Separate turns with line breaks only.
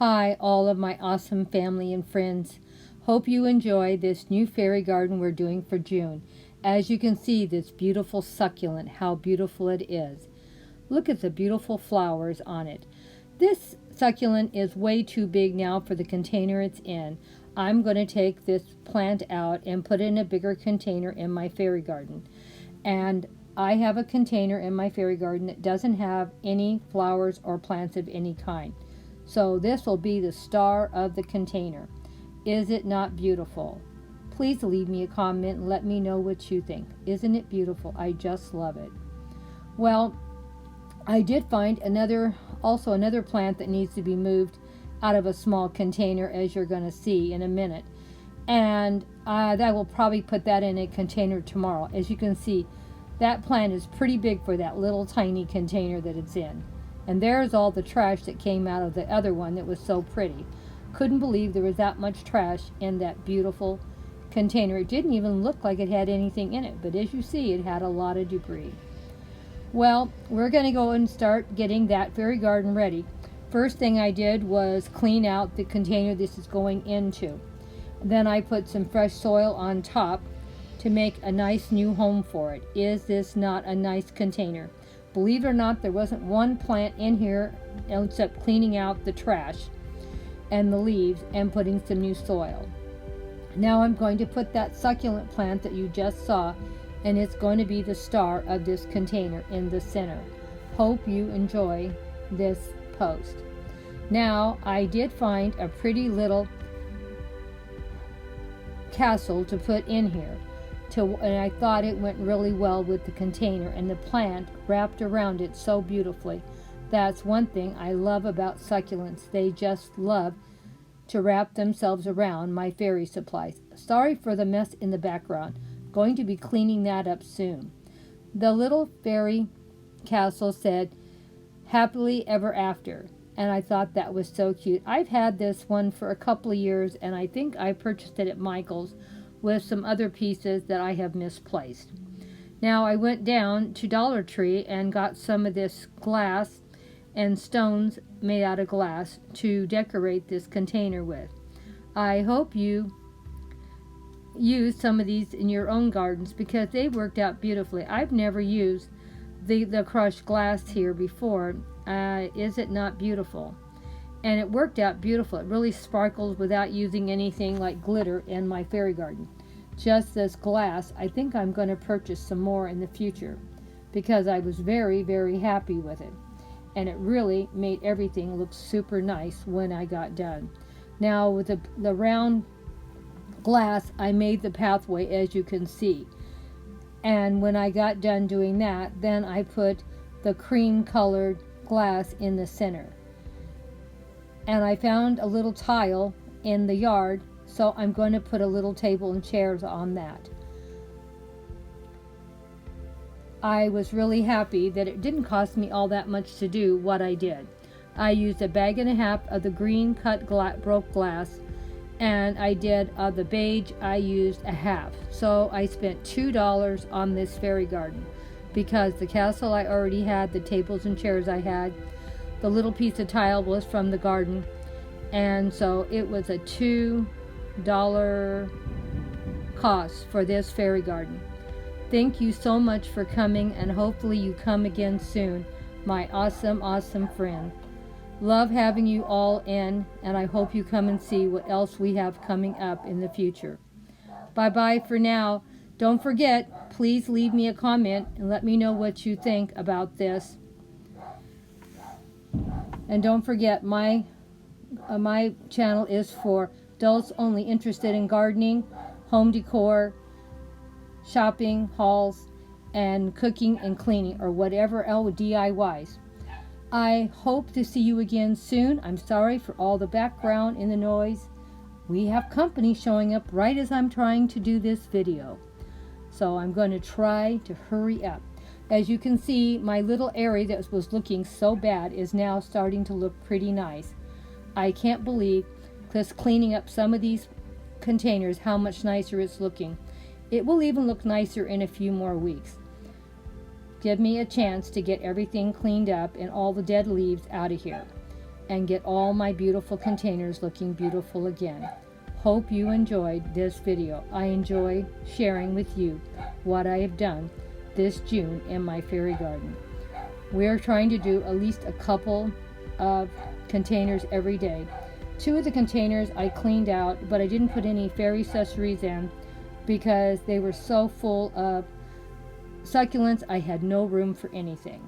Hi, all of my awesome family and friends. Hope you enjoy this new fairy garden we're doing for June. As you can see, this beautiful succulent, how beautiful it is. Look at the beautiful flowers on it. This succulent is way too big now for the container it's in. I'm going to take this plant out and put it in a bigger container in my fairy garden. And I have a container in my fairy garden that doesn't have any flowers or plants of any kind. So this will be the star of the container. Is it not beautiful? Please leave me a comment and let me know what you think. Isn't it beautiful? I just love it. Well, I did find another plant that needs to be moved out of a small container, as you're going to see in a minute. And I will probably put that in a container tomorrow. As you can see, that plant is pretty big for that little tiny container that it's in. And there's all the trash that came out of the other one that was so pretty. Couldn't believe there was that much trash in that beautiful container. It didn't even look like it had anything in it, but as you see, it had a lot of debris. Well, we're going to go and start getting that fairy garden ready. First thing I did was clean out the container this is going into. Then I put some fresh soil on top to make a nice new home for it. Is this not a nice container? Believe it or not, there wasn't one plant in here except cleaning out the trash and the leaves and putting some new soil. Now I'm going to put that succulent plant that you just saw, and it's going to be the star of this container in the center. Hope you enjoy this post. Now I did find a pretty little castle to put in here. And I thought it went really well with the container, and the plant wrapped around it so beautifully. That's one thing I love about succulents. They just love to wrap themselves around my fairy supplies. Sorry for the mess in the background. Going to be cleaning that up soon. The little fairy castle said, "Happily ever after." And I thought that was so cute. I've had this one for a couple of years, and I think I purchased it at Michael's with some other pieces that I have misplaced. Now I went down to Dollar Tree and got some of this glass and stones made out of glass to decorate this container with. I hope you use some of these in your own gardens because they worked out beautifully. I've never used the crushed glass here before. Is it not beautiful? And it worked out beautiful. It really sparkles without using anything like glitter in my fairy garden. Just this glass, I think I'm going to purchase some more in the future because I was very, very happy with it. And it really made everything look super nice when I got done. Now with the round glass, I made the pathway, as you can see. And when I got done doing that, then I put the cream colored glass in the center. And I found a little tile in the yard, so I'm going to put a little table and chairs on that. I was really happy that it didn't cost me all that much to do what I did. I used a bag and a half of the green cut broke glass, and I did the beige, I used a half. So I spent $2 on this fairy garden because the castle I already had, the tables and chairs I had, the little piece of tile was from the garden, and so it was a $2 cost for this fairy garden. Thank you so much for coming, and hopefully you come again soon, my awesome, awesome friend. Love having you all in, and I hope you come and see what else we have coming up in the future. Bye-bye for now. Don't forget, please leave me a comment and let me know what you think about this. And don't forget, my channel is for adults only interested in gardening, home decor, shopping, hauls, and cooking and cleaning, or whatever else DIYs. I hope to see you again soon. I'm sorry for all the background and the noise. We have company showing up right as I'm trying to do this video. So I'm going to try to hurry up. As you can see, my little area that was looking so bad is now starting to look pretty nice. I can't believe just cleaning up some of these containers how much nicer it's looking. It will even look nicer in a few more weeks. Give me a chance to get everything cleaned up and all the dead leaves out of here. and get all my beautiful containers looking beautiful again. Hope you enjoyed this video. I enjoy sharing with you what I have done this June in my fairy garden. We're trying to do at least a couple of containers every day. 2 of the containers I cleaned out, but I didn't put any fairy accessories in because they were so full of succulents I had no room for anything.